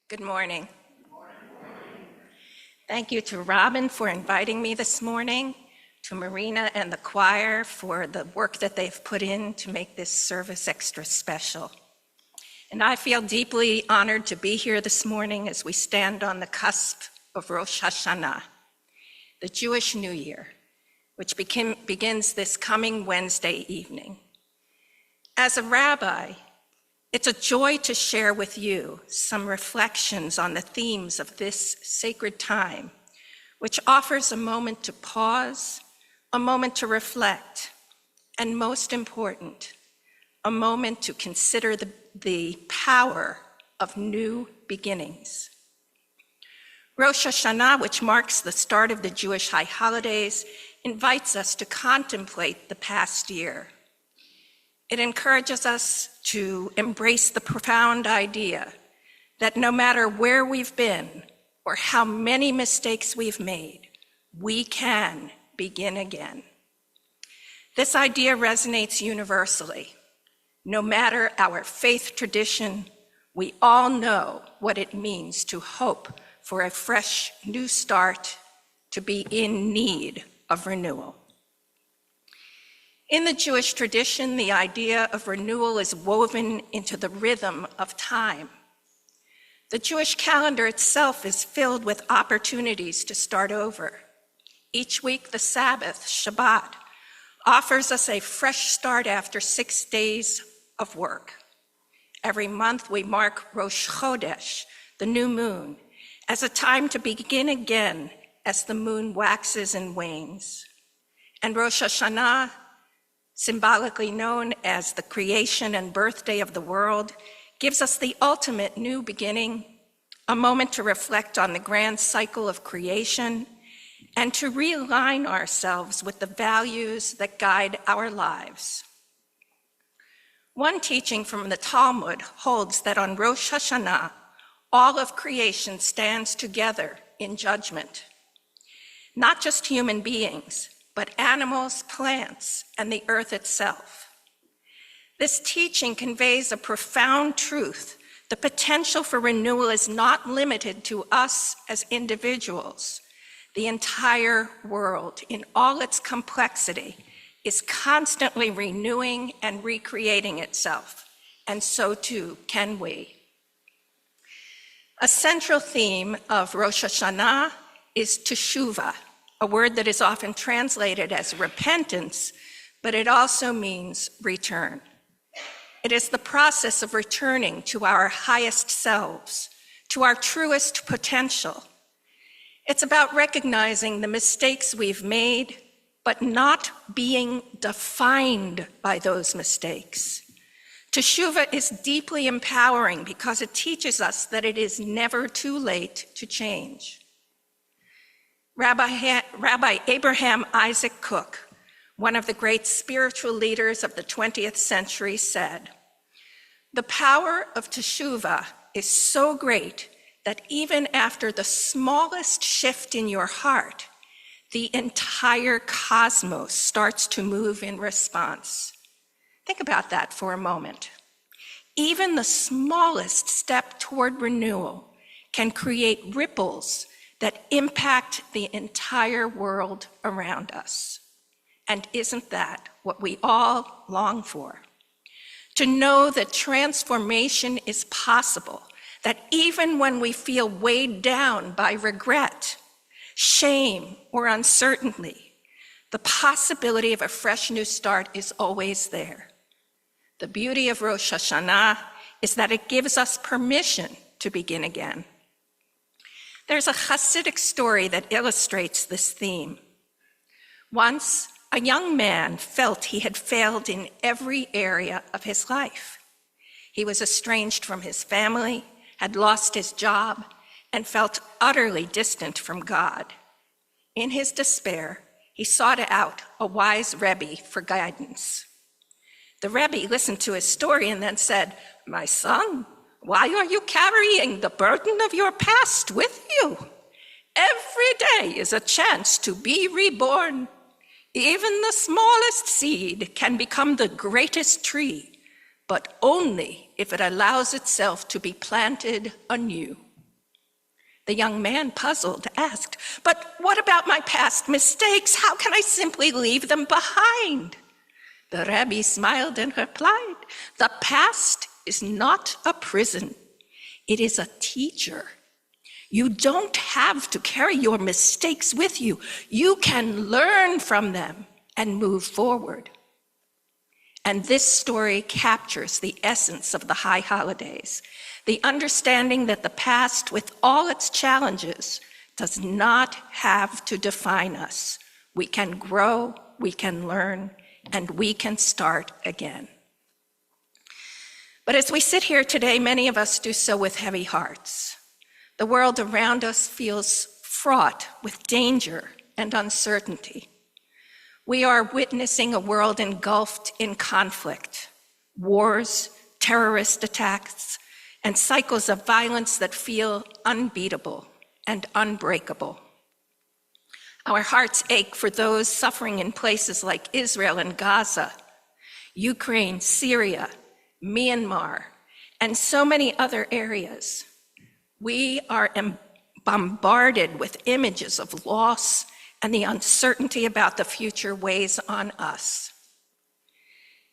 Good morning. Thank you to Robin for inviting me this morning, to Marina and the choir for the work that they've put in to make this service extra special. And I feel deeply honored to be here this morning as we stand on the cusp of Rosh Hashanah, the Jewish New Year, which begins this coming Wednesday evening. As a rabbi, it's a joy to share with you some reflections on the themes of this sacred time, which offers a moment to pause, a moment to reflect, and most important, a moment to consider the power of new beginnings. Rosh Hashanah, which marks the start of the Jewish high holidays, invites us to contemplate the past year. It encourages us to embrace the profound idea that no matter where we've been or how many mistakes we've made, we can begin again. This idea resonates universally. No matter our faith tradition, we all know what it means to hope for a fresh new start, to be in need of renewal. In the Jewish tradition, the idea of renewal is woven into the rhythm of time. The Jewish calendar itself is filled with opportunities to start over. Each week, the Sabbath, Shabbat, offers us a fresh start after 6 days of work. Every month, we mark Rosh Chodesh, the new moon, as a time to begin again as the moon waxes and wanes. And Rosh Hashanah, symbolically known as the creation and birthday of the world, gives us the ultimate new beginning, a moment to reflect on the grand cycle of creation and to realign ourselves with the values that guide our lives. One teaching from the Talmud holds that on Rosh Hashanah, all of creation stands together in judgment. Not just human beings, but animals, plants, and the earth itself. This teaching conveys a profound truth. The potential for renewal is not limited to us as individuals. The entire world, in all its complexity, is constantly renewing and recreating itself, and so too can we. A central theme of Rosh Hashanah is teshuvah, a word that is often translated as repentance, but it also means return. It is the process of returning to our highest selves, to our truest potential. It's about recognizing the mistakes we've made, but not being defined by those mistakes. Teshuvah is deeply empowering because it teaches us that it is never too late to change. Rabbi Abraham Isaac Cook, one of the great spiritual leaders of the 20th century, said, "The power of teshuvah is so great that even after the smallest shift in your heart, the entire cosmos starts to move in response." Think about that for a moment. Even the smallest step toward renewal can create ripples that impact the entire world around us. And isn't that what we all long for? To know that transformation is possible, that even when we feel weighed down by regret, shame, or uncertainty, the possibility of a fresh new start is always there. The beauty of Rosh Hashanah is that it gives us permission to begin again. There's a Hasidic story that illustrates this theme. Once, a young man felt he had failed in every area of his life. He was estranged from his family, had lost his job, and felt utterly distant from God. In his despair, he sought out a wise Rebbe for guidance. The Rebbe listened to his story and then said, "My son, why are you carrying the burden of your past with you? Every day is a chance to be reborn. Even the smallest seed can become the greatest tree, but only if it allows itself to be planted anew." The young man, puzzled, asked, "But what about my past mistakes? How can I simply leave them behind?" The Rebbe smiled and replied, "The past is not a prison. It is a teacher. You don't have to carry your mistakes with you. You can learn from them and move forward." And this story captures the essence of the high holidays, the understanding that the past, with all its challenges, does not have to define us. We can grow, we can learn, and we can start again. But as we sit here today, many of us do so with heavy hearts. The world around us feels fraught with danger and uncertainty. We are witnessing a world engulfed in conflict, wars, terrorist attacks, and cycles of violence that feel unbeatable and unbreakable. Our hearts ache for those suffering in places like Israel and Gaza, Ukraine, Syria, Myanmar, and so many other areas. We are bombarded with images of loss, and the uncertainty about the future weighs on us.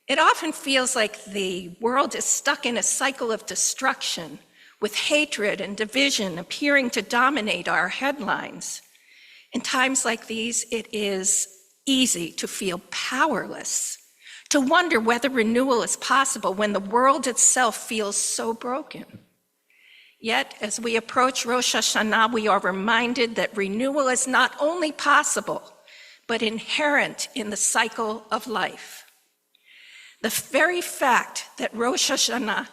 It often feels like the world is stuck in a cycle of destruction, with hatred and division appearing to dominate our headlines. In times like these, it is easy to feel powerless, to wonder whether renewal is possible when the world itself feels so broken. Yet, as we approach Rosh Hashanah, we are reminded that renewal is not only possible, but inherent in the cycle of life. The very fact that Rosh Hashanah,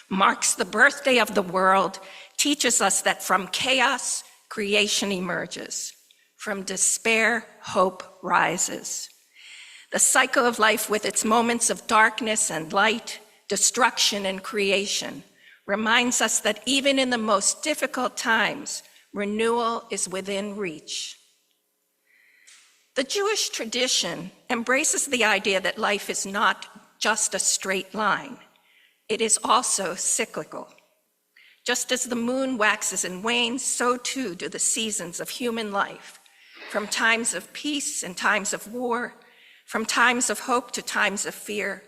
marks the birthday of the world teaches us that from chaos, creation emerges. From despair, hope rises. The cycle of life, with its moments of darkness and light, destruction and creation, reminds us that even in the most difficult times, renewal is within reach. The Jewish tradition embraces the idea that life is not just a straight line. It is also cyclical. Just as the moon waxes and wanes, so too do the seasons of human life, from times of peace and times of war, from times of hope to times of fear.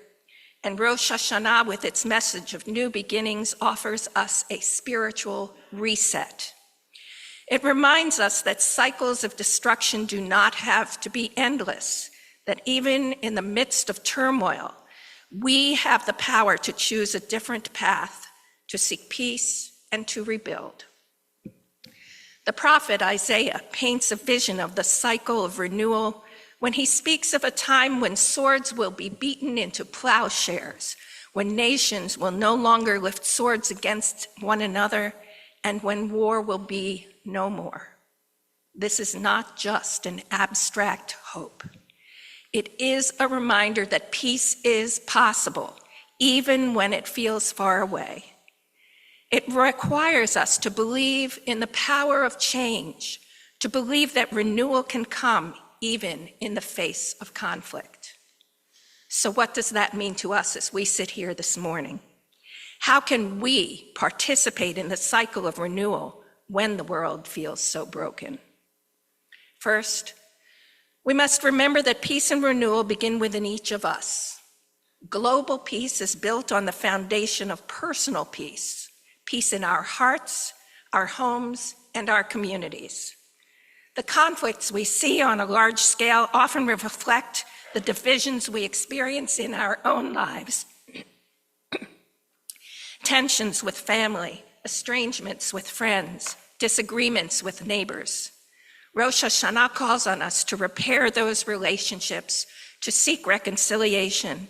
And Rosh Hashanah, with its message of new beginnings, offers us a spiritual reset. It reminds us that cycles of destruction do not have to be endless, that even in the midst of turmoil, we have the power to choose a different path, to seek peace and to rebuild. The prophet Isaiah paints a vision of the cycle of renewal when he speaks of a time when swords will be beaten into plowshares, when nations will no longer lift swords against one another, and when war will be no more. This is not just an abstract hope. It is a reminder that peace is possible, even when it feels far away. It requires us to believe in the power of change, to believe that renewal can come even in the face of conflict. So what does that mean to us as we sit here this morning? How can we participate in the cycle of renewal when the world feels so broken? First, we must remember that peace and renewal begin within each of us. Global peace is built on the foundation of personal peace, peace in our hearts, our homes, and our communities. The conflicts we see on a large scale often reflect the divisions we experience in our own lives. Tensions with family, estrangements with friends, disagreements with neighbors. Rosh Hashanah calls on us to repair those relationships, to seek reconciliation,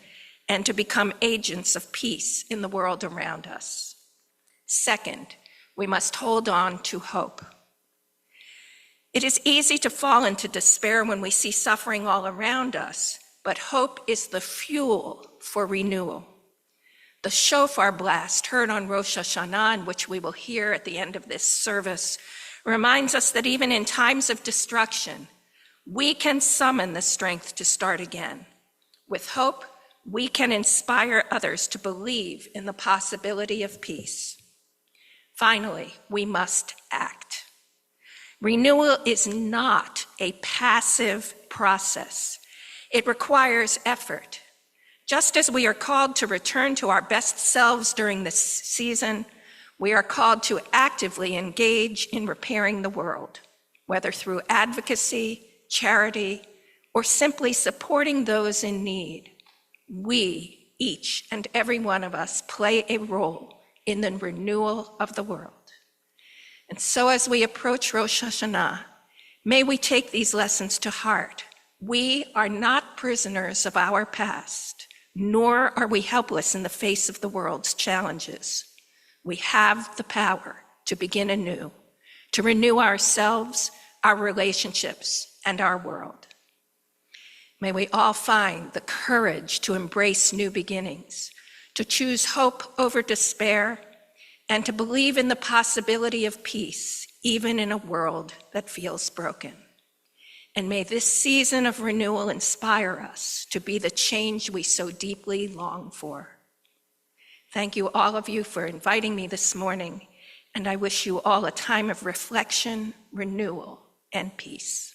and to become agents of peace in the world around us. Second, we must hold on to hope. It is easy to fall into despair when we see suffering all around us, but hope is the fuel for renewal. The shofar blast heard on Rosh Hashanah, and which we will hear at the end of this service, reminds us that even in times of destruction, we can summon the strength to start again. With hope, we can inspire others to believe in the possibility of peace. Finally, we must act. Renewal is not a passive process. It requires effort. Just as we are called to return to our best selves during this season, we are called to actively engage in repairing the world, whether through advocacy, charity, or simply supporting those in need. We, each and every one of us, play a role in the renewal of the world. And so as we approach Rosh Hashanah, may we take these lessons to heart. We are not prisoners of our past, nor are we helpless in the face of the world's challenges. We have the power to begin anew, to renew ourselves, our relationships, and our world. May we all find the courage to embrace new beginnings, to choose hope over despair, and to believe in the possibility of peace, even in a world that feels broken. And may this season of renewal inspire us to be the change we so deeply long for. Thank you, all of you, for inviting me this morning, and I wish you all a time of reflection, renewal, and peace.